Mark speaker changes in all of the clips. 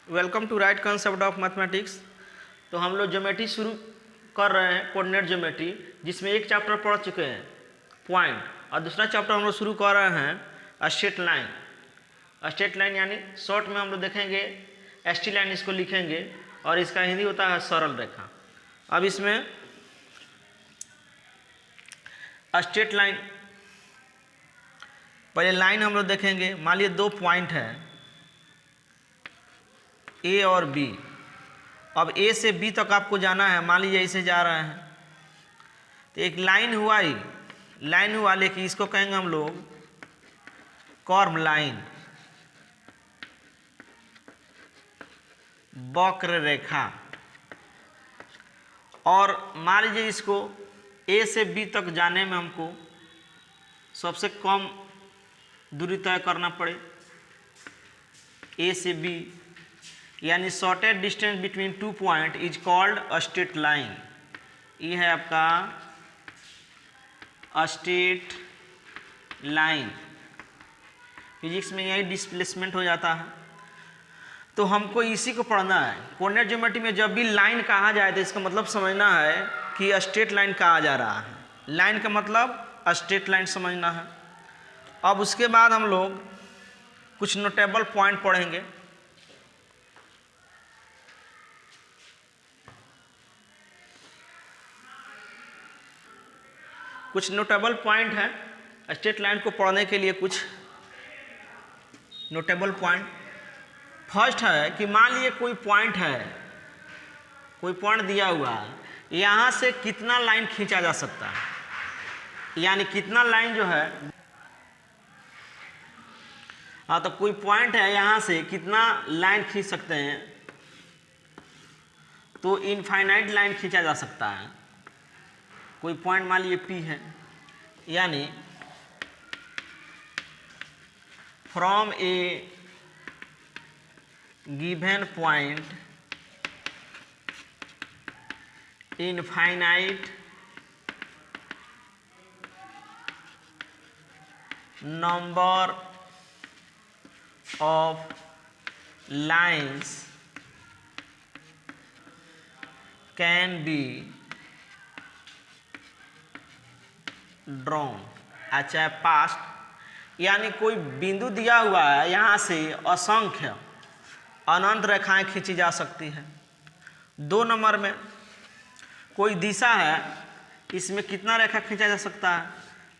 Speaker 1: Welcome to right concept of mathematics. तो हम लोग ज्योमेट्री शुरू कर रहे हैं, कोऑर्डिनेट ज्योमेट्री, जिसमें एक चैप्टर पढ़ चुके हैं पॉइंट, और दूसरा चैप्टर हम लोग शुरू कर रहे हैं स्ट्रेट लाइन। स्ट्रेट लाइन यानी शॉर्ट में हम लोग देखेंगे एसटी लाइन, इसको लिखेंगे और इसका हिंदी होता है सरल रेखा। अब इसमें स्ट्रेट लाइन, पहले लाइन हम लोग देखेंगे। मान लीजिए दो पॉइंट है ए और बी। अब ए से बी तक आपको जाना है, मान लीजिए ऐसे जा रहे हैं तो एक लाइन हुआ ही, लाइन हुआ, लेकिन इसको कहेंगे हम लोग कर्व लाइन, वक्र रेखा। और मान लीजिए इसको ए से बी तक जाने में हमको सबसे कम दूरी तय करना पड़े, ए से बी, यानी shortest distance between two point is called a straight line. ये है आपका स्ट्रेट लाइन। फिजिक्स में यही डिस्प्लेसमेंट हो जाता है। तो हमको इसी को पढ़ना है। कोऑर्डिनेट ज्योमेट्री में जब भी लाइन कहा जाए तो इसका मतलब समझना है कि स्ट्रेट लाइन कहा जा रहा है। लाइन का मतलब स्ट्रेट लाइन समझना है। अब उसके बाद हम लोग कुछ नोटेबल पॉइंट पढ़ेंगे। कुछ नोटेबल पॉइंट है स्ट्रेट लाइन को पढ़ने के लिए। कुछ नोटेबल पॉइंट, फर्स्ट है कि मान लीजिए कोई पॉइंट है, कोई पॉइंट दिया हुआ है, यहाँ से कितना लाइन खींचा जा सकता है, यानी कितना लाइन जो है, हाँ, तो कोई पॉइंट है यहाँ से कितना लाइन खींच सकते हैं, तो इनफाइनाइट लाइन खींचा जा सकता है। कोई पॉइंट मान लीजिए P है, यानी from A given point infinite number of lines can be drawn. अच्छा, पास्ट, यानी कोई बिंदु दिया हुआ है, यहाँ से असंख्य अनंत रेखाएं खींची जा सकती है। 2 नंबर में कोई दिशा है, इसमें कितना रेखा खींचा जा सकता है,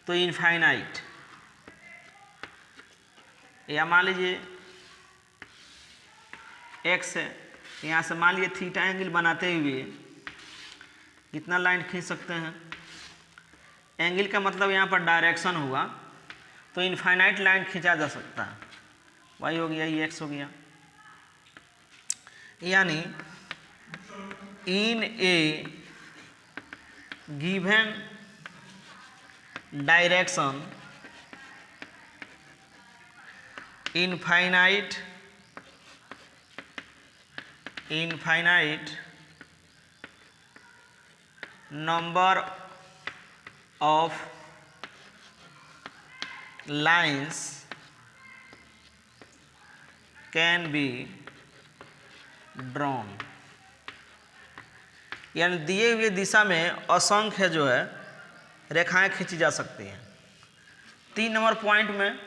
Speaker 1: तो इनफाइनाइट। या मान लीजिए एक्स है, यहाँ से मान लीजिए थीटा एंगल बनाते हुए कितना लाइन खींच सकते हैं। एंगल का मतलब यहाँ पर डायरेक्शन हुआ, तो इनफाइनाइट लाइन खींचा जा सकता है। वाई हो गया, ये एक्स हो गया। यानी in a given direction infinite number of lines can be drawn, यानी दिए हुए दिशा में असंख्य जो है रेखाएं खींची जा सकती हैं। 3 नंबर पॉइंट में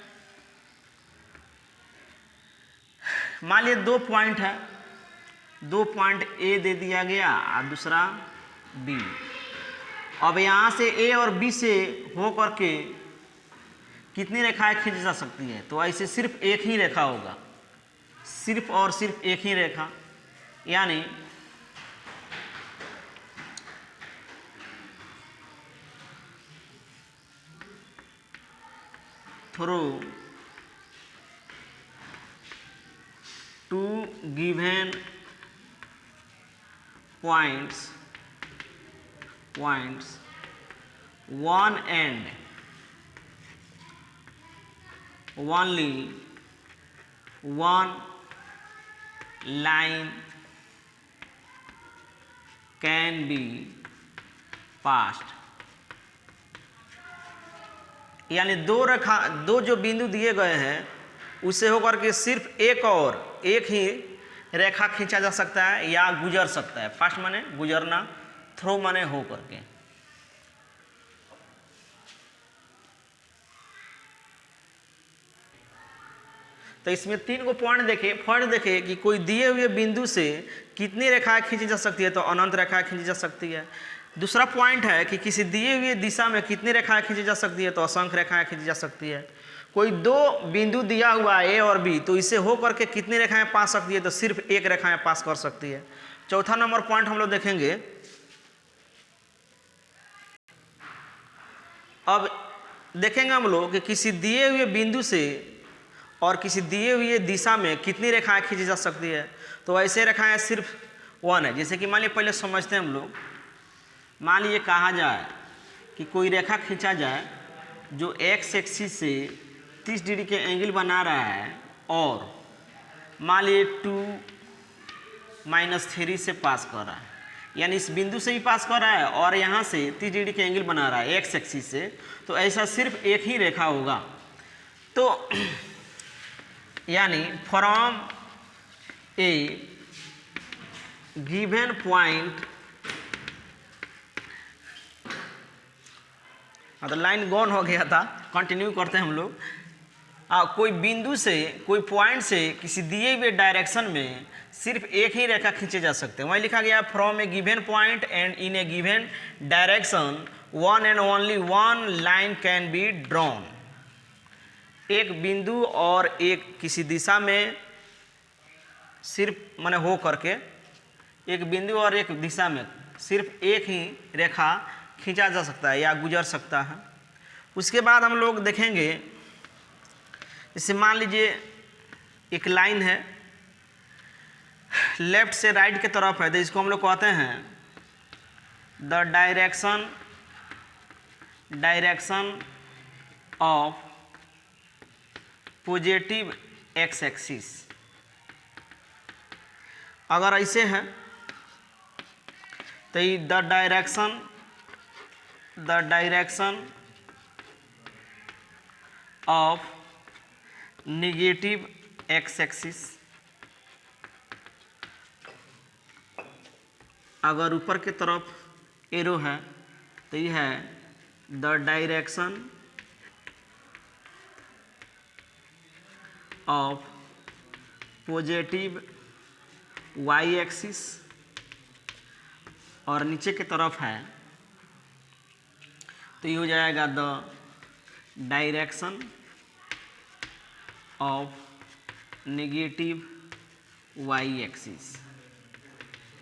Speaker 1: मान लीजिए 2 पॉइंट है, 2 पॉइंट ए दे दिया गया और दूसरा बी। अब यहाँ से ए और बी से हो करके कितनी रेखाएं खींची जा सकती है, तो ऐसे सिर्फ एक ही रेखा होगा, सिर्फ और सिर्फ एक ही रेखा, यानी through 2 given points one and only one line can be passed। यानी 2 रेखा, 2 जो बिंदु दिए गए हैं, उससे होकर के सिर्फ एक और एक ही रेखा खींचा जा सकता है या गुजर सकता है। पास माने गुजरना, थ्रो माने हो करके। तो इसमें 3 को पॉइंट देखे, फर्स्ट देखे कि कोई दिए हुए बिंदु से कितनी रेखाएं खींची जा सकती है, तो अनंत रेखाएं खींची जा सकती है। दूसरा पॉइंट है कि किसी दिए हुए दिशा में कितनी रेखाएं खींची जा सकती है, तो असंख्य रेखाएं खींची जा सकती है। कोई 2 बिंदु दिया हुआ है ए और बी, तो इसे हो करके कितनी रेखाएं पास सकती है, तो सिर्फ 1 रेखाएं पास कर सकती है। चौथा नंबर पॉइंट हम लोग देखेंगे। अब देखेंगे हम लोग कि किसी दिए हुए बिंदु से और किसी दिए हुए दिशा में कितनी रेखाएं खींची जा सकती है, तो ऐसे रेखाएं सिर्फ 1 है। जैसे कि मान लीजिए, पहले समझते हैं हम लोग। मान लीजिए कहा जाए कि कोई रेखा खींचा जाए जो एक्स एक्सिस से 30 डिग्री के एंगल बना रहा है और मान लीजिए 2-3 से पास कर रहा है, यानी इस बिंदु से भी पास कर रहा है और यहाँ से 30 डिग्री के एंगल बना रहा है एक्स एक्सिस से, तो ऐसा सिर्फ एक ही रेखा होगा। तो यानी फ्रॉम ए गिवन पॉइंट, मतलब लाइन गॉन हो गया था, कंटिन्यू करते हैं हम लोग। कोई बिंदु से, कोई पॉइंट से किसी दिए हुए डायरेक्शन में सिर्फ एक ही रेखा खींचे जा सकते हैं। वहीं लिखा गया from A given point and in a given direction one and only one line can be drawn. एक बिंदु और एक किसी दिशा में सिर्फ माने हो करके, एक बिंदु और एक दिशा में सिर्फ एक ही रेखा खींचा जा सकता है या गुजर सकता है। उसके बाद हम लोग देखेंगे, जैसे मान लीजिए एक लाइन है, लेफ्ट से राइट के तरफ है, तो इसको हम लोग कहते हैं the direction of positive x axis. अगर ऐसे है तो ये the direction of negative x axis. अगर ऊपर की तरफ एरो है तो ये है the direction of positive y axis, और नीचे की तरफ है तो ये हो जाएगा the direction of negative y axis.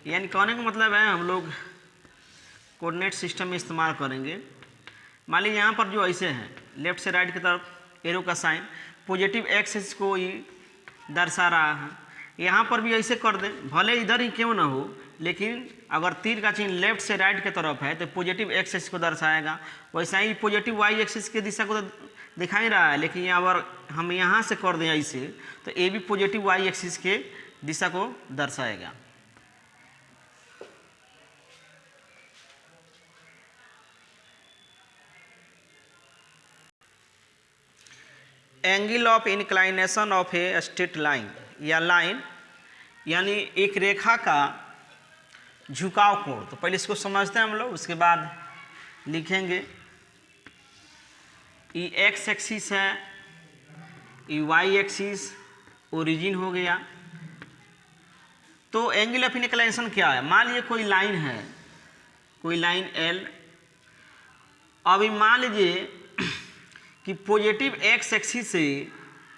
Speaker 1: यानी कहने का मतलब है हम लोग कोऑर्डिनेट सिस्टम में इस्तेमाल करेंगे। मान लीजिए यहाँ पर जो ऐसे हैं, लेफ्ट से राइट की तरफ एरो का साइन पॉजिटिव एक्सिस को ही दर्शा रहा है। यहाँ पर भी ऐसे कर दें, भले इधर ही क्यों ना हो, लेकिन अगर तीर का चिन्ह लेफ्ट से राइट की तरफ है तो पॉजिटिव एक्सिस को दर्शाएगा। वैसा ही पॉजिटिव वाई एक्सिस की दिशा को तो दिखा ही रहा है, लेकिन अगर हम यहाँ से कर दें ऐसे तो ये भी पॉजिटिव वाई एक्सिस के दिशा को दर्शाएगा। Angle of inclination of a straight line या लाइन, यानी एक रेखा का झुकाव कोण। तो पहले इसको समझते हैं हम लोग, उसके बाद लिखेंगे। ये एक्स एक्सिस है, ये वाई एक्सिस ओरिजिन हो गया। तो एंगल ऑफ इंक्लाइनेशन क्या है? मान लीजिए कोई लाइन है, कोई लाइन एल। अभी मान लीजिए कि पॉजिटिव एक्स एक्सिस से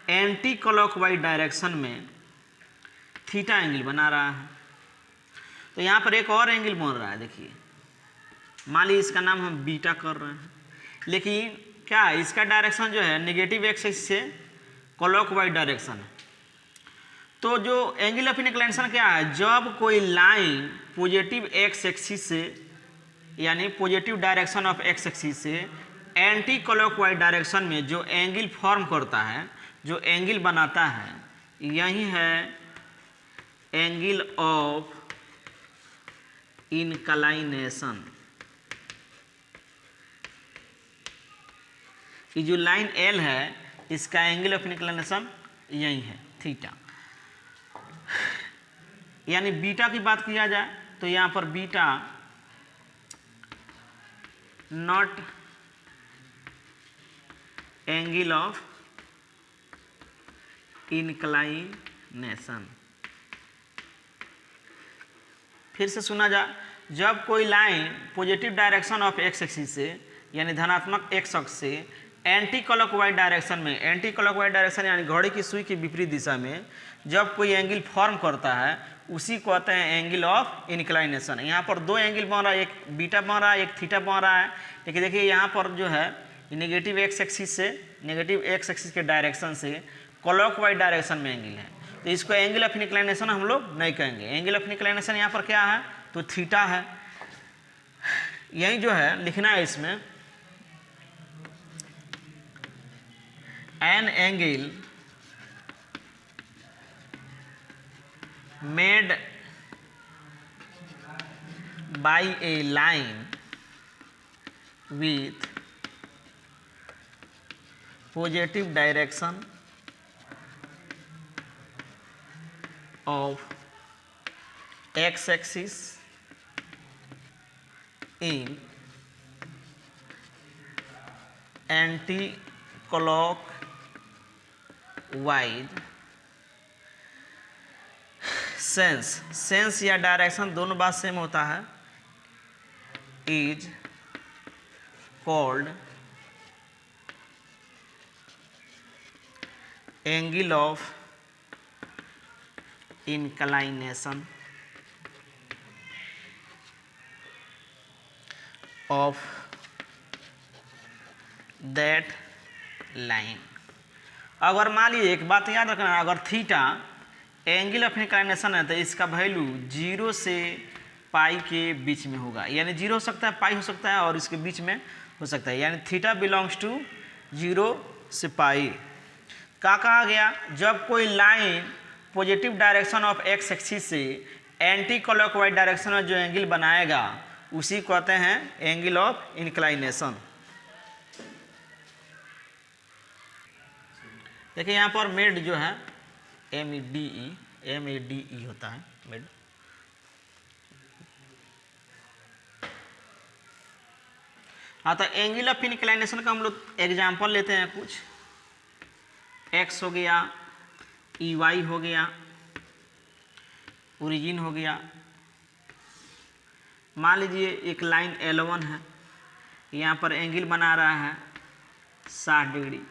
Speaker 1: एंटी क्लॉकवाइज डायरेक्शन में थीटा एंगल बना रहा है। तो यहाँ पर एक और एंगल बन रहा है, देखिए। मान लीजिए इसका नाम हम बीटा कर रहे हैं, लेकिन क्या है, इसका डायरेक्शन जो है नेगेटिव एक्स एक्सिस से क्लॉकवाइज डायरेक्शन है। तो जो एंगल ऑफ इंक्लाइनेशन क्या है, जब कोई लाइन पॉजिटिव एक्स एक्सिस से, यानी positive direction of x axis से एंटी क्लॉकवाइज डायरेक्शन में जो एंगल फॉर्म करता है, जो एंगल बनाता है, यही है एंगल ऑफ इंक्लाइनेशन। ये जो लाइन एल है, इसका एंगल ऑफ इंक्लाइनेशन यही है, थीटा। यानी बीटा की बात किया जाए तो यहाँ पर beta naught angle of inclination. फिर से सुना जा, जब कोई line positive direction of x axis से यानी धनात्मक एक्स अक्ष से एंटी क्लॉकवाइज डायरेक्शन में, एंटी क्लॉकवाइज डायरेक्शन यानी घड़ी की सुई की विपरीत दिशा में जब कोई एंगल फॉर्म करता है उसी को कहते हैं एंगल ऑफ इंक्लाइनेशन। यहाँ पर दो एंगल बन रहा है, एक बीटा बन रहा है, एक थीटा बन रहा है। लेकिन देखिए यहाँ पर जो है नेगेटिव एक्स एक्सिस से, नेगेटिव एक्स एक्सिस के डायरेक्शन से क्लॉकवाइज डायरेक्शन में एंगल है, तो इसको एंगल ऑफ इंक्लाइनेशन हम लोग नहीं कहेंगे। एंगल ऑफ इंक्लाइनेशन यहाँ पर क्या है, तो थीटा है। यही जो है लिखना है इसमें, an angle made by A line with positive direction of x axis in anti-clockwise sense या डायरेक्शन दोनों बात सेम होता है, is called angle of inclination of that line। अगर मान लीजिए एक बात याद रखना, अगर थीटा एंगल ऑफ इंक्लाइनेशन है तो इसका वैल्यू 0 से पाई के बीच में होगा, यानी 0 हो सकता है, पाई हो सकता है और इसके बीच में हो सकता है, यानी थीटा बिलोंग्स टू 0 से पाई। क्या कहा गया, जब कोई line positive direction of x axis से एंटी क्लॉकवाइज डायरेक्शन में जो एंगल बनाएगा उसी को कहते हैं एंगल ऑफ इंक्लाइनेशन। देखिए यहाँ पर मेड जो है MEDE होता है मेड। हाँ, तो एंगल ऑफ इंक्लाइनेशन का हम लोग एग्जाम्पल लेते हैं कुछ। एक्स हो गया, EY हो गया, ओरिजिन हो गया। मान लीजिए एक लाइन L1 है, यहाँ पर एंगल बना रहा है 60 डिग्री,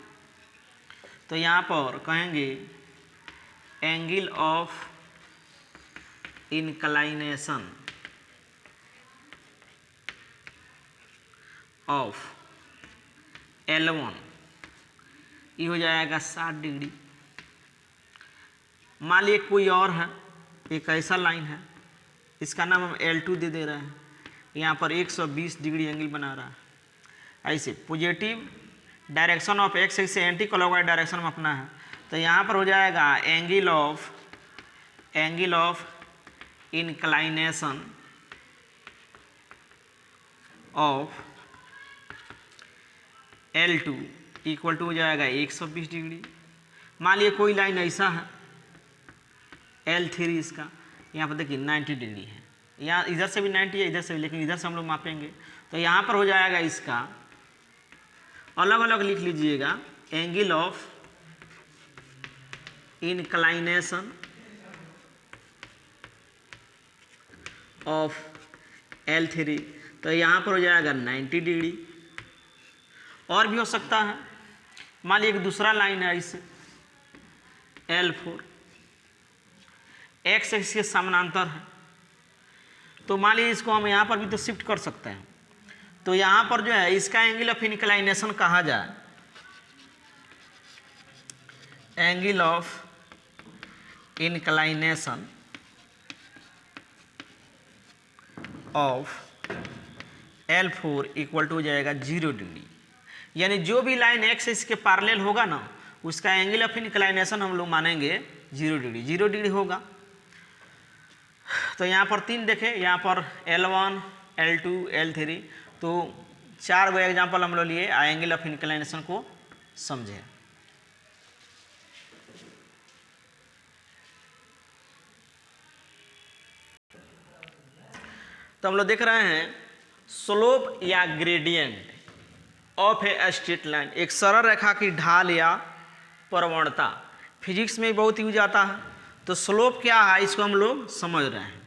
Speaker 1: तो यहाँ पर कहेंगे angle of inclination of L1 ये हो जाएगा 60 डिग्री। मान लीजिए कोई और है, एक ऐसा लाइन है, इसका नाम हम L2 दे रहे हैं, यहाँ पर 120 डिग्री एंगल बना रहा है। ऐसे पॉजिटिव डायरेक्शन ऑफ एक्स से एंटी क्लॉकवाइज डायरेक्शन में अपना है, तो यहाँ पर हो जाएगा angle of inclination of L2 equal to हो जाएगा 120 डिग्री। मान लीजिए कोई लाइन ऐसा है L3, इसका यहाँ पर देखिए 90 डिग्री है, यहाँ इधर से भी 90 है, इधर से भी, लेकिन इधर से हम लोग मापेंगे तो यहाँ पर हो जाएगा, इसका अलग अलग लिख लीजिएगा, angle of inclination of L3, तो यहाँ पर हो जाएगा 90 डिग्री। और भी हो सकता है, मान लीजिए एक दूसरा लाइन है इसे L4, एक्स एक्सिस के समानांतर है, तो मान लीजिए इसको हम यहाँ पर भी तो शिफ्ट कर सकते हैं, तो यहाँ पर जो है इसका एंगल ऑफ इंक्लाइनेशन कहा जाए angle of inclination of L4 equal to हो जाएगा 0 डिग्री। यानी जो भी लाइन एक्स इसके पैरेलल होगा ना, उसका एंगल ऑफ इंक्लाइनेशन हम लोग मानेंगे 0 डिग्री, 0 डिग्री होगा। तो यहाँ पर 3 देखें, यहाँ पर L1, L2, L3, तो 4 गो एग्जाम्पल हम लोग लिए एंगल ऑफ इंक्लाइनेशन को समझे। तो हम लोग देख रहे हैं स्लोप या gradient of a straight line, एक सरल रेखा की ढाल या प्रवणता। फिजिक्स में बहुत यूज आता है। तो स्लोप क्या है इसको हम लोग समझ रहे हैं।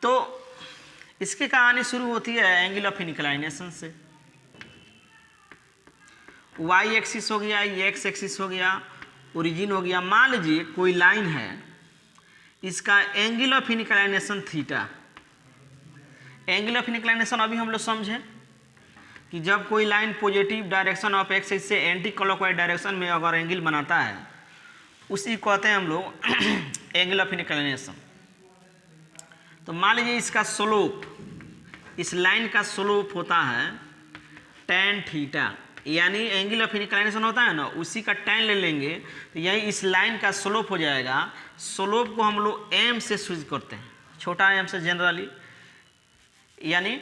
Speaker 1: तो इसकी कहानी शुरू होती है एंगल ऑफ इंक्लाइनेशन से। वाई एक्सिस हो गया, एक्स एक्सिस हो गया, ओरिजिन हो गया। मान लीजिए कोई लाइन है, इसका angle of inclination theta. Angle of inclination अभी हम लोग समझे कि जब कोई line positive direction of x से एंटी क्लॉकवाइज डायरेक्शन में अगर एंगल बनाता है, उसी को कहते हैं हम लोग एंगल ऑफ इंक्लाइनेशन। तो मान लीजिए इसका स्लोप, इस लाइन का स्लोप होता है tan थीटा, यानी एंगल ऑफ इंक्लाइनेशन होता है ना, उसी का tan ले लेंगे तो यही इस लाइन का स्लोप हो जाएगा। स्लोप को हम लोग m से सूचित करते हैं, छोटा m से जनरली। यानी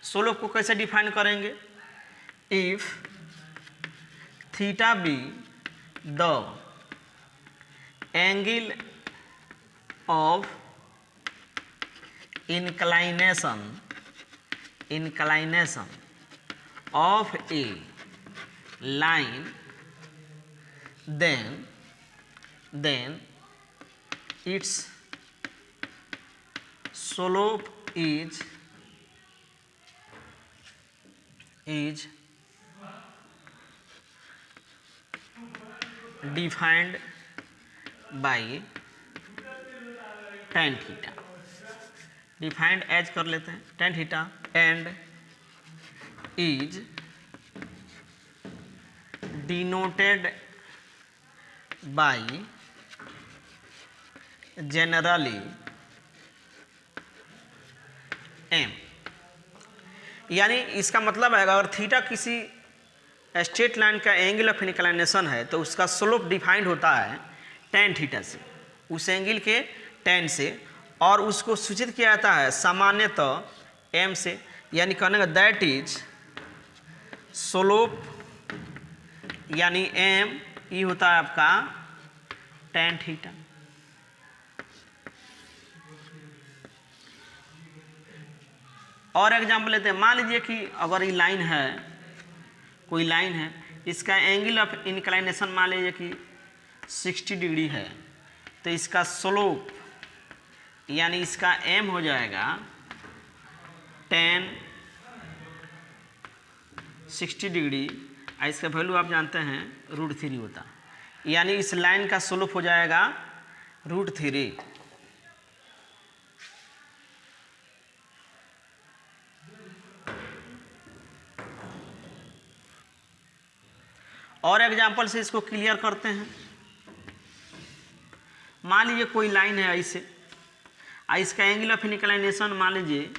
Speaker 1: स्लोप को कैसे डिफाइन करेंगे? If theta be the angle of inclination of a line, then its slope is defined by tan theta. Defined as कर लेते हैं tan theta, and is denoted by generally m। यानी इसका मतलब है अगर थीटा किसी स्ट्रेट लाइन का एंगल ऑफ इंक्लाइनेशन है तो उसका स्लोप डिफाइंड होता है tan थीटा से, उस एंगल के tan से, और उसको सूचित किया जाता है सामान्यतः m से। यानी कहने का दैट इज स्लोप, यानी m ये होता है आपका tan थीटा। और एग्जाम्पल लेते हैं। मान लीजिए कि अगर ये लाइन है, कोई लाइन है, इसका एंगल ऑफ इंक्लाइनेशन मान लीजिए कि 60 डिग्री है, तो इसका स्लोप यानी इसका m हो जाएगा tan 60 डिग्री, और इसका वैल्यू आप जानते हैं √3 होता है। यानी इस लाइन का स्लोप हो जाएगा √3। और एग्जाम्पल से इसको क्लियर करते हैं। मान लीजिए कोई लाइन है ऐसे, इसका एंगल ऑफ इंक्लाइनेशन मान लीजिए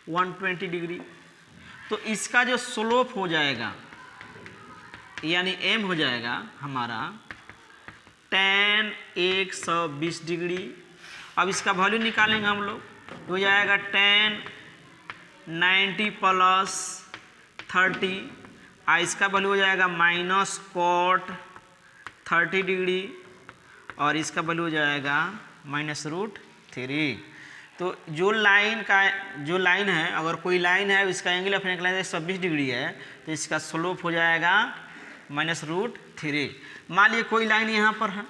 Speaker 1: 120 डिग्री, तो इसका जो स्लोप हो जाएगा यानी m हो जाएगा हमारा tan 120 डिग्री। अब इसका वैल्यू निकालेंगे हम लोग, हो जाएगा tan 90 प्लस 30, इसका वैल्यू हो जाएगा माइनस cot 30 डिग्री, और इसका वैल्यू हो जाएगा -√3। तो जो लाइन है, अगर कोई लाइन है इसका एंगल ऑफ इंक्लाइनेशन 26 डिग्री है, तो इसका स्लोप हो जाएगा -√3। मान लीजिए कोई लाइन यहाँ पर है,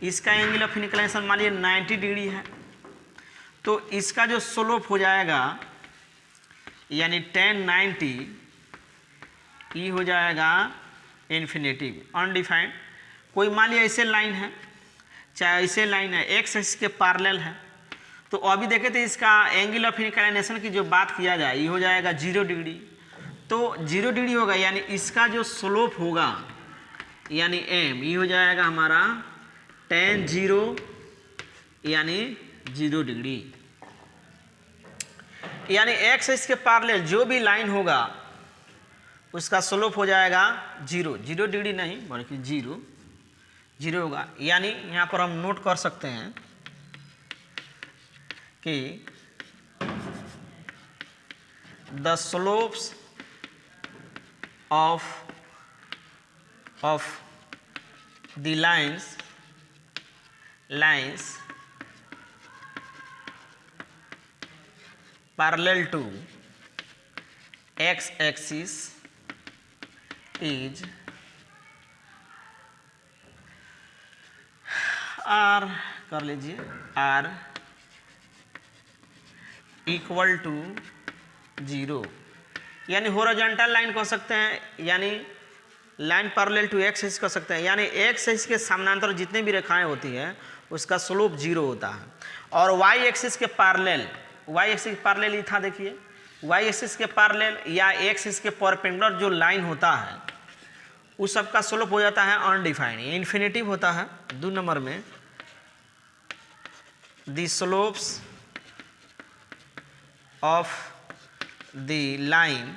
Speaker 1: इसका एंगल ऑफ इंक्लाइनेशन मान लीजिए 90 डिग्री है, तो इसका जो स्लोप हो जाएगा यानी tan 90 ये हो जाएगा इन्फिनेटिव, अनडिफाइंड। कोई मान लीजिए ऐसे लाइन है, चाहे ऐसे लाइन है, एक्स एक्सिस के पैरेलल है, तो अभी देखे थे इसका एंगल ऑफ इंक्लाइनेशन की जो बात किया जाए ये हो जाएगा 0 डिग्री। तो 0 डिग्री होगा यानी इसका जो स्लोप होगा यानी m ये हो जाएगा हमारा tan 0 यानी 0 डिग्री। यानी एक्स एक्सिस के पैरेलल जो भी लाइन होगा उसका स्लोप हो जाएगा 0 डिग्री नहीं बल्कि 0 होगा। यानी यहाँ पर हम नोट कर सकते हैं कि the slopes of the lines parallel to x axis is R, कर लीजिए आर इक्वल टू 0, यानी हॉरिजॉन्टल लाइन कह सकते हैं, यानी line parallel to x axis कह सकते हैं, यानी एक्स एक्सिस के समानांतर जितनी भी रेखाएं होती हैं उसका स्लोप 0 होता है। और वाई एक्सिस के पैरेलल, वाई एक्सिस के पैरेलल ही था, देखिए वाई एक्सिस के पैरेलल या एक्स एक्सिस के परपेंडिकुलर जो लाइन होता है उस सब का स्लोप हो जाता है अनडिफाइंड, इन्फिनिटिव होता है। 2 नंबर में the slopes of the line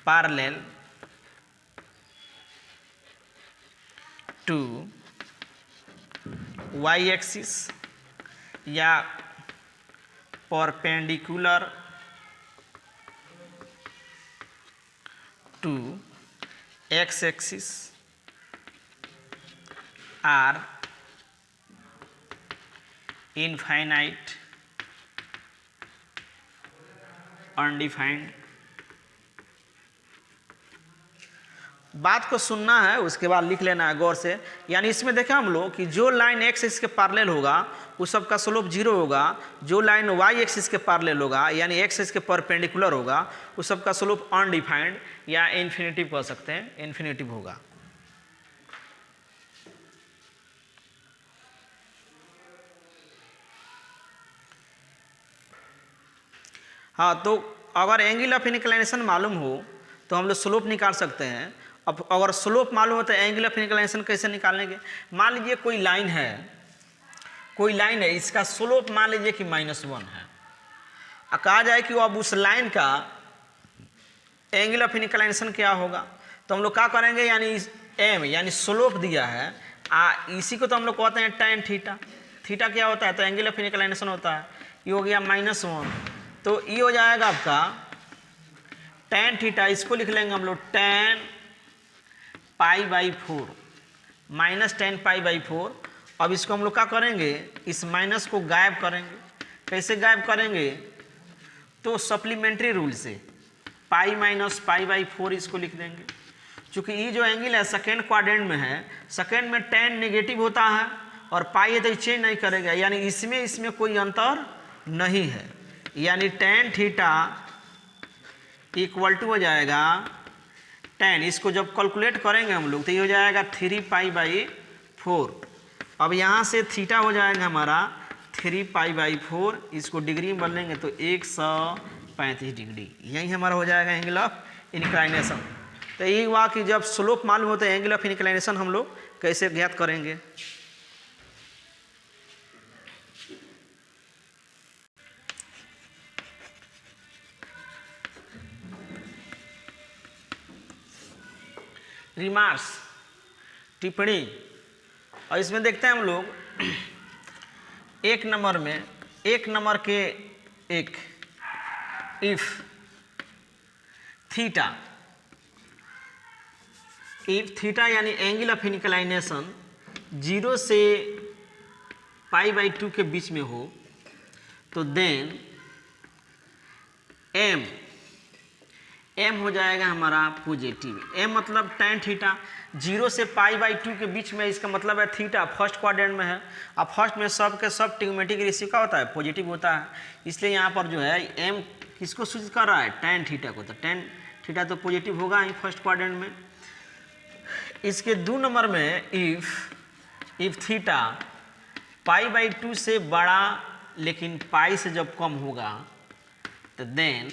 Speaker 1: parallel to y axis या perpendicular to x axis are infinite, undefined. बात को सुनना है, उसके बाद लिख लेना है गौर से। यानी इसमें देखें हम लोग कि जो लाइन एक्स एक्सिस के पैरेलल होगा उस सब का स्लोप 0 होगा, जो लाइन वाई एक्सिस के पैरेलल होगा यानी एक्स एक्सिस के परपेंडिकुलर होगा उस सब का स्लोप अनडिफाइंड या इन्फिनिटिव कह सकते हैं, इन्फिनिटिव होगा। हाँ, तो अगर एंगल ऑफ इंक्लिनेशन मालूम हो तो हम लोग स्लोप निकाल सकते हैं। अब अगर स्लोप मालूम हो तो एंगल ऑफ इंक्लिनेशन कैसे निकालेंगे? मान लीजिए कोई लाइन है, इसका स्लोप मान लीजिए कि -1 है। कहा जाए कि अब उस लाइन का एंगल ऑफ इंक्लिनेशन क्या होगा, तो हम लोग क्या करेंगे, यानी एम यानी स्लोप दिया है, इसी को तो हम लोग कहते हैं tan थीटा। थीटा क्या होता है, तो एंगल ऑफ इंक्लिनेशन होता है। ये हो गया -1, तो ये हो जाएगा आपका tan थीटा, इसको लिख लेंगे हम लोग tan π/4 -tan π/4। अब इसको हम लोग क्या करेंगे, इस माइनस को गायब करेंगे। कैसे गायब करेंगे, तो सप्लीमेंट्री रूल से पाई माइनस π/4 इसको लिख देंगे। चूँकि ये जो एंगल है सेकेंड क्वाड्रेंट में है, सेकेंड में tan नेगेटिव होता है और पाई है तो चेंज नहीं करेगा, यानी इसमें कोई अंतर नहीं है। यानी tan थीटा इक्वल टू हो जाएगा tan, इसको जब कैलकुलेट करेंगे हम लोग तो ये हो जाएगा 3π/4। अब यहाँ से थीटा हो जाएगा हमारा 3π/4, इसको डिग्री में बदलेंगे तो 135 डिग्री, यही हमारा हो जाएगा एंगल ऑफ इंक्लाइनेशन। तो यही हुआ कि जब स्लोप मालूम होता है एंगल ऑफ इंक्लाइनेशन हम लोग कैसे ज्ञात करेंगे। रिमार्क्स, टिप्पणी, और इसमें देखते हैं हम लोग 1 नंबर के एक इफ थीटा यानी एंगल ऑफ इंक्लाइनेशन 0 से π/2 के बीच में हो तो देन एम हो जाएगा हमारा पॉजिटिव। एम मतलब tan थीटा, 0 से π/2 के बीच में, इसका मतलब है थीटा फर्स्ट क्वाड्रेंट में है। अब फर्स्ट में सब के सब ट्रिग्नोमेट्रिक रेशियो का होता है, पॉजिटिव होता है, इसलिए यहाँ पर जो है एम किसको सूचित कर रहा है, tan थीटा को। तो tan थीटा तो पॉजिटिव होगा ही फर्स्ट क्वाड्रेंट में। इसके 2 नंबर में इफ थीटा π/2 से बड़ा लेकिन पाई से जब कम होगा तो देन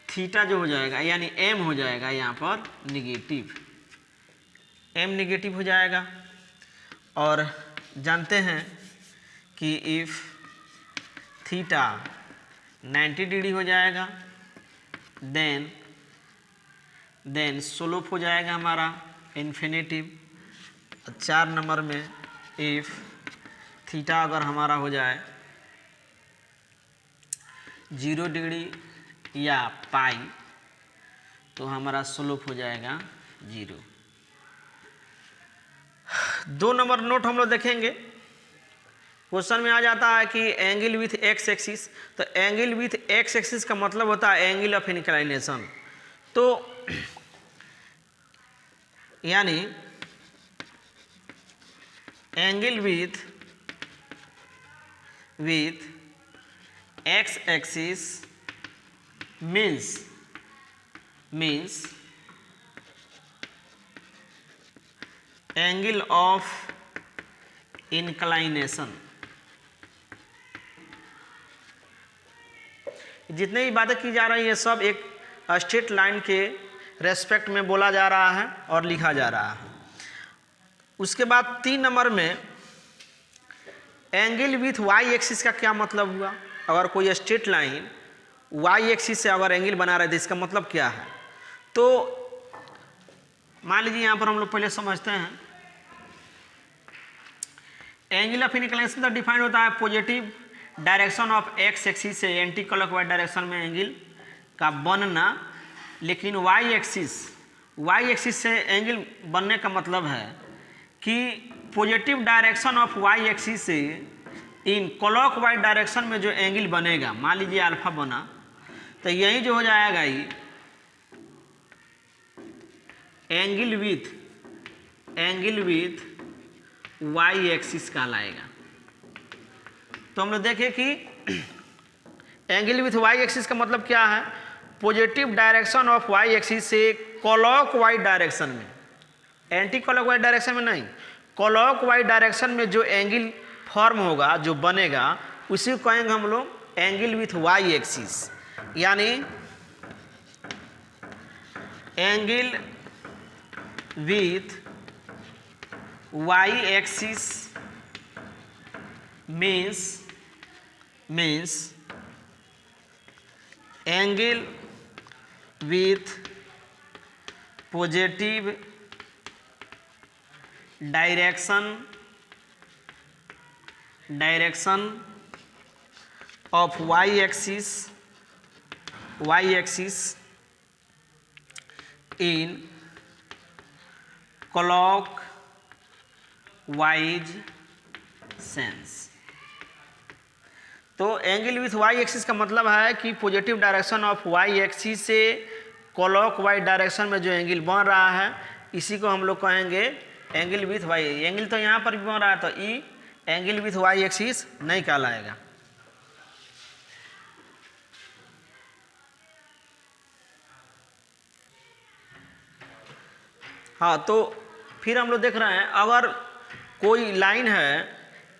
Speaker 1: थीटा जो हो जाएगा यानी एम हो जाएगा यहाँ पर निगेटिव, एम निगेटिव हो जाएगा। और जानते हैं कि इफ थीटा 90 डिग्री हो जाएगा देन स्लोप हो जाएगा हमारा इन्फिनिटिव। 4 नंबर में इफ थीटा अगर हमारा हो जाए 0 डिग्री या पाई तो हमारा स्लोप हो जाएगा 0। 2 नंबर नोट हम लोग देखेंगे क्वेश्चन में आ जाता है कि एंगल विथ एक्स एक्सिस, तो एंगल विथ एक्स एक्सिस का मतलब होता है एंगल ऑफ इंक्लाइनेशन। तो यानी angle with x axis means angle of inclination. जितने भी बातें की जा रही है सब एक स्ट्रेट लाइन के रेस्पेक्ट में बोला जा रहा है और लिखा जा रहा है। उसके बाद 3 नंबर में एंगल विथ वाई एक्सिस का क्या मतलब हुआ। अगर कोई स्ट्रेट लाइन वाई एक्सिस से अगर एंगल बना रहे थे इसका मतलब क्या है। तो मान लीजिए यहाँ पर हम लोग पहले समझते हैं एंगल ऑफ इंक्लाइनेशन तो डिफाइन होता है positive direction of x axis से एंटी क्लॉकवाइज डायरेक्शन में एंगल का बनना। लेकिन वाई एक्सिस से एंगल बनने का मतलब है कि positive direction of y axis से इन क्लॉकवाइज डायरेक्शन में जो एंगल बनेगा, मान लीजिए अल्फा बना, तो यही जो हो जाएगा ये एंगल विथ वाई एक्सिस कहलाएगा। तो हम लोग देखें कि एंगल विथ वाई एक्सिस का मतलब क्या है, positive direction of y axis से क्लॉकवाइज डायरेक्शन में, एंटी क्लॉकवाइज डायरेक्शन में नहीं, क्लॉकवाइज डायरेक्शन में जो एंगल फॉर्म होगा, जो बनेगा, उसी को कहेंगे हम लोग एंगल विथ वाई एक्सिस। यानी angle with y axis means angle with positive direction of y axis in clockwise sense। तो एंगल विथ वाई एक्सिस का मतलब है कि positive direction of y axis से क्लॉकवाइज डायरेक्शन में जो एंगल बन रहा है इसी को हम लोग कहेंगे एंगल विथ वाई। एंगल तो यहाँ पर भी बन रहा है तो ई एंगल विथ वाई एक्सिस नहीं कहलाएगा। हाँ, तो फिर हम लोग देख रहे हैं अगर कोई लाइन है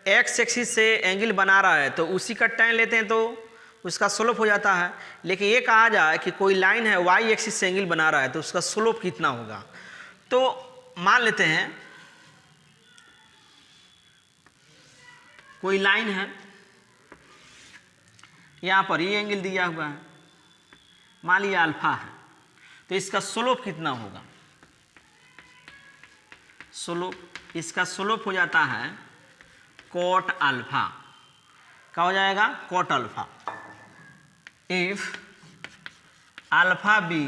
Speaker 1: एक्स एक्सिस से एंगल बना रहा है तो उसी का tan लेते हैं तो उसका स्लोप हो जाता है। लेकिन ये कहा जाए कि कोई लाइन है वाई एक्सिस से एंगल बना रहा है तो उसका स्लोप कितना होगा। तो मान लेते हैं कोई लाइन है, यहाँ पर ये एंगल दिया हुआ है, मान लिया अल्फा है, तो इसका स्लोप कितना होगा। इसका स्लोप हो जाता है कॉट अल्फा। क्या हो जाएगा, cot alpha. If alpha be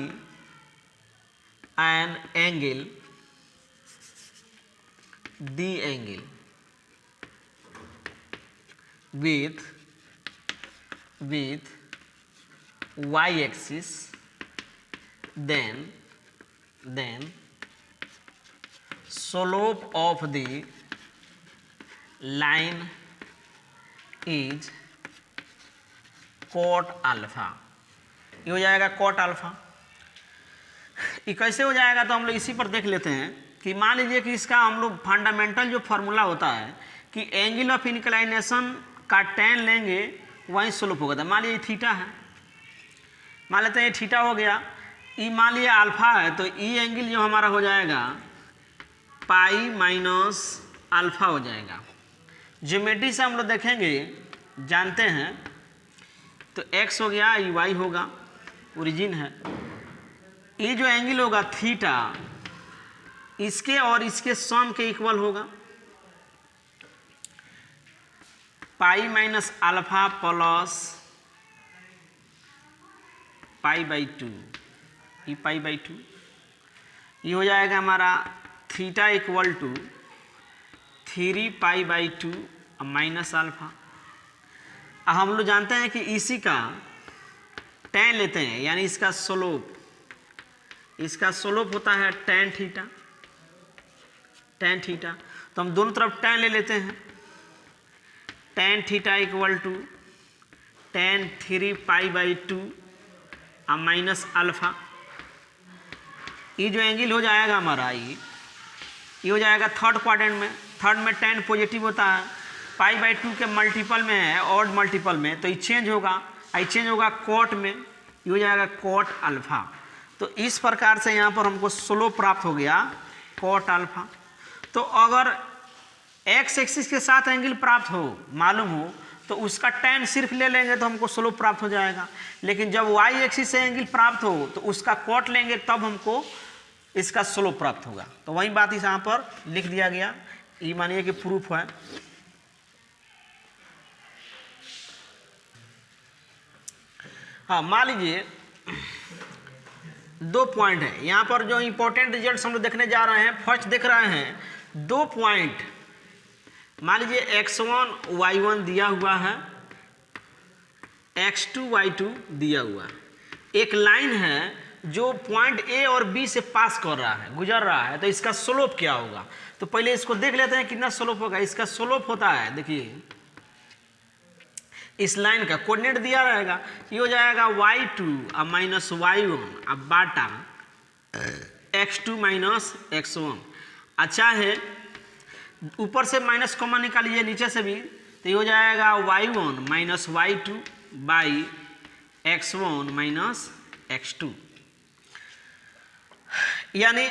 Speaker 1: an angle, the angle with y axis, then slope of the line is cot alpha. ये हो जाएगा cot अल्फा। ये कैसे हो जाएगा तो हम लोग इसी पर देख लेते हैं कि मान लीजिए कि इसका हम लोग फंडामेंटल जो फार्मूला होता है कि एंगल ऑफ इंक्लाइनेशन का tan लेंगे वहीं स्लोप होगा। मान लीजिए थीटा है, मान लेते हैं थीटा हो गया, ई मान लिया अल्फा है तो ई एंगल जो हमारा हो जाएगा पाई माइनस अल्फा हो जाएगा। ज्योमेट्री से हम लोग देखेंगे, जानते हैं, तो x हो गया, ई y होगा, ओरिजिन है। ये जो एंगल होगा थीटा इसके और इसके सम के इक्वल होगा, pi minus alpha plus pi by 2, ये पाई बाई 2, ये हो जाएगा हमारा theta equal to 3 pi by 2 minus alpha. हम लोग जानते हैं कि इसी का tan लेते हैं, यानी इसका स्लोप होता है tan थीटा। तो हम दोनों तरफ tan ले लेते हैं। tan theta equal to tan 3π/2 minus alpha. ये जो एंगल हो जाएगा हमारा, ये हो जाएगा थर्ड क्वाड्रेंट में। थर्ड में tan पॉजिटिव होता है, π/2 के मल्टीपल में है, ऑड मल्टीपल में, तो ये चेंज होगा कॉट में, ये हो जाएगा कॉट अल्फा। तो इस प्रकार से यहाँ पर हमको स्लोप प्राप्त हो गया कॉट अल्फा। तो अगर एक्स एक्सिस के साथ एंगल प्राप्त हो, मालूम हो, तो उसका tan सिर्फ ले लेंगे तो हमको स्लोप प्राप्त हो जाएगा। लेकिन जब y एक्सिस से एंगल प्राप्त हो तो उसका कॉट लेंगे तब हमको इसका स्लोप प्राप्त होगा। तो वही बात इस यहाँ पर लिख दिया गया, ये मानिए कि प्रूफ है। हाँ, मान लीजिए 2 पॉइंट है यहाँ पर, जो इंपॉर्टेंट रिजल्ट हम लोग देखने जा रहे हैं। फर्स्ट देख रहे हैं 2 पॉइंट, मान लीजिए x1 y1 दिया हुआ है, x2 y2 दिया हुआ है। एक लाइन है जो पॉइंट A और B से पास कर रहा है, गुजर रहा है, तो इसका स्लोप क्या होगा। तो पहले इसको देख लेते हैं कितना स्लोप होगा। इसका स्लोप होता है, देखिए इस लाइन का कोऑर्डिनेट दिया रहेगा, ये हो जाएगा y2 माइनस y1 अब बाटा x2 माइनस x1। अच्छा है, ऊपर से माइनस कॉमन निकालिए, नीचे से भी, तो ये हो जाएगा y1 minus y2 by x1 minus x2। यानी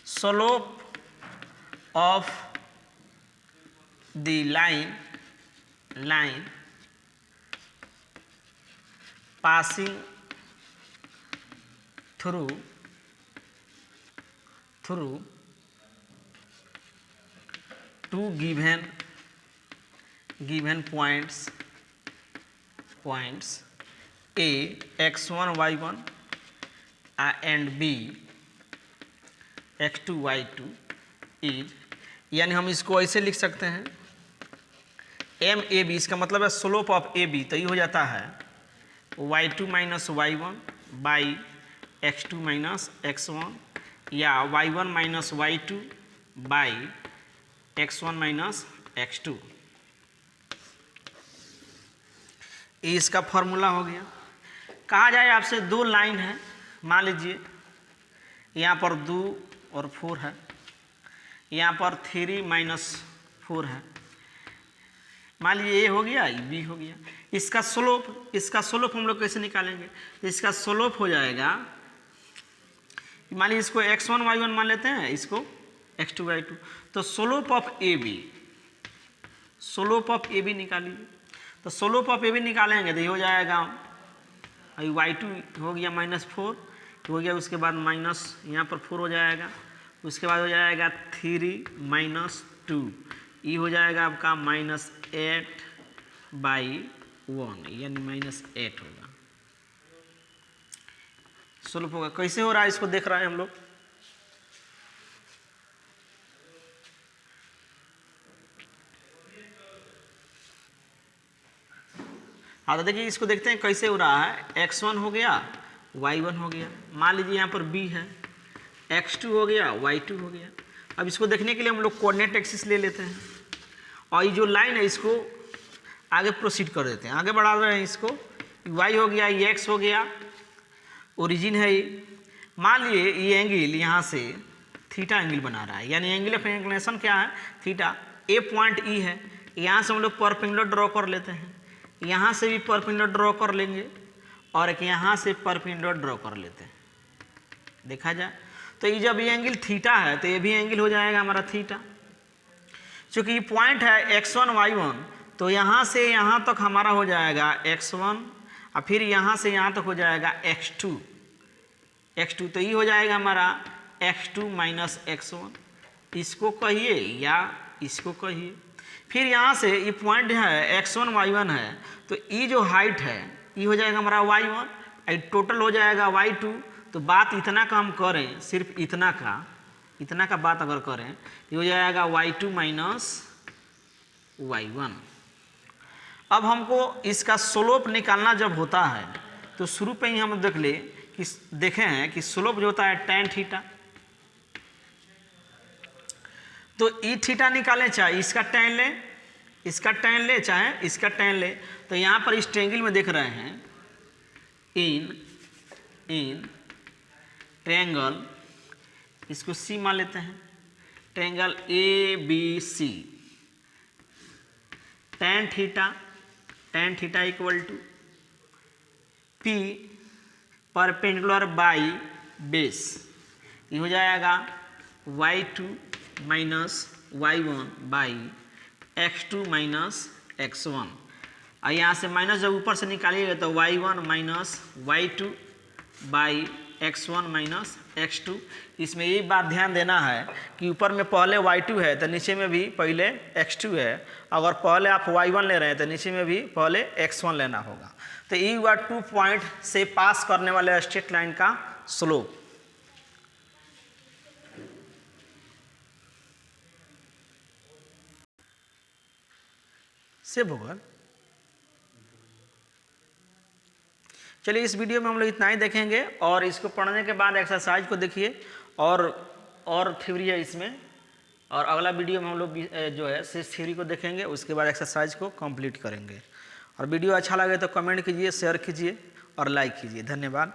Speaker 1: slope of the line passing through two given points A x1 y1 and B x2 y2 is, यानी हम इसको ऐसे लिख सकते हैं MAB, इसका मतलब है स्लोप ऑफ AB। तो ये हो जाता है y2 minus y1 by x2 minus x1, या y1 minus y2 by x1 minus x2। ये इसका फॉर्मूला हो गया। कहा जाए आपसे 2 लाइन है, मान लीजिए यहाँ पर 2 और 4 है, यहाँ पर 3 माइनस 4 है। मान लीजिए A हो गया, B हो गया। इसका स्लोप हम लोग कैसे निकालेंगे। इसका स्लोप हो जाएगा, मान लीजिए इसको x1 y1 मान लेते हैं, इसको x2 y2। तो स्लोप ऑफ AB निकालिए। तो स्लोप ऑफ AB निकालेंगे तो ये हो जाएगा, y2 हो गया माइनस 4 हो गया, उसके बाद माइनस यहाँ पर 4 हो जाएगा, उसके बाद हो जाएगा 3 माइनस 2, ये हो जाएगा आपका माइनस 8/1, यानी माइनस 8 होगा। स्लोप होगा, कैसे हो रहा है इसको देख रहे हैं हम लोग। हाँ, तो देखिए इसको देखते हैं कैसे हो रहा है। x1 हो गया, y1 हो गया, मान लीजिए यहाँ पर B है, x2 हो गया, y2 हो गया। अब इसको देखने के लिए हम लोग कोऑर्डिनेट एक्सिस ले लेते हैं, और ये जो लाइन है इसको आगे प्रोसीड कर देते हैं, आगे बढ़ा रहे हैं इसको। y हो गया, ये x हो गया, ओरिजिन है ये। मान लिए ये एंगल यहाँ से थीटा एंगल बना रहा है, यानी एंगल ऑफ इंक्लिनेशन क्या है, थीटा। ए पॉइंट ई है, यहाँ से हम लोग परपेंडिकुलर ड्रॉ कर लेते हैं, यहाँ से भी परपेंडिकुलर ड्रॉ कर लेंगे, और एक यहाँ से परपेंडिकुलर ड्रॉ कर लेते हैं। देखा जाए तो ये जब ये एंगल थीटा है तो ये भी एंगल हो जाएगा हमारा थीटा। चूँकि ये पॉइंट है x1 y1, तो यहाँ से यहाँ तक हमारा हो जाएगा x1, और फिर यहाँ से यहाँ तक हो जाएगा x2। तो ये हो जाएगा हमारा x2 माइनस x1। इसको कहिए या इसको कहिए। फिर यहाँ से ये पॉइंट है x1 y1 है, तो ये जो हाइट है ये हो जाएगा हमारा y1, टोटल हो जाएगा y2। तो बात इतना का हम करें, सिर्फ इतना का, इतना का बात अगर करें ये हो जाएगा y2 माइनस y1। अब हमको इसका स्लोप निकालना जब होता है तो शुरू पे ही हम देखे हैं कि स्लोप जो होता है tan थीटा, तो ई थीटा निकालें चाहे इसका tan ले, इसका tan ले, चाहे इसका tan ले। तो यहाँ पर इस ट्रायंगल में देख रहे हैं इन ट्रायंगल, इसको सी मान लेते हैं, triangle ABC, tan theta equal to P perpendicular by base, ये हो जाएगा y2 minus y1 by x2 minus x1। और यहाँ से माइनस जब ऊपर से निकालिएगा तो y1 minus y2 by x1 minus x2। इसमें ये बात ध्यान देना है कि ऊपर में पहले y2 है तो नीचे में भी पहले x2 है, अगर पहले आप y1 ले रहे हैं तो नीचे में भी पहले x1 लेना होगा। तो ये हुआ 2 पॉइंट से पास करने वाले स्ट्रेट लाइन का स्लोप। सेव होगा। चलिए इस वीडियो में हम लोग इतना ही देखेंगे और इसको पढ़ने के बाद एक्सरसाइज को देखिए और थ्योरी है इसमें, और अगला वीडियो में हम लोग जो है सिर्फ थ्योरी को देखेंगे, उसके बाद एक्सरसाइज को कंप्लीट करेंगे। और वीडियो अच्छा लगे तो कमेंट कीजिए, शेयर कीजिए और लाइक कीजिए। धन्यवाद।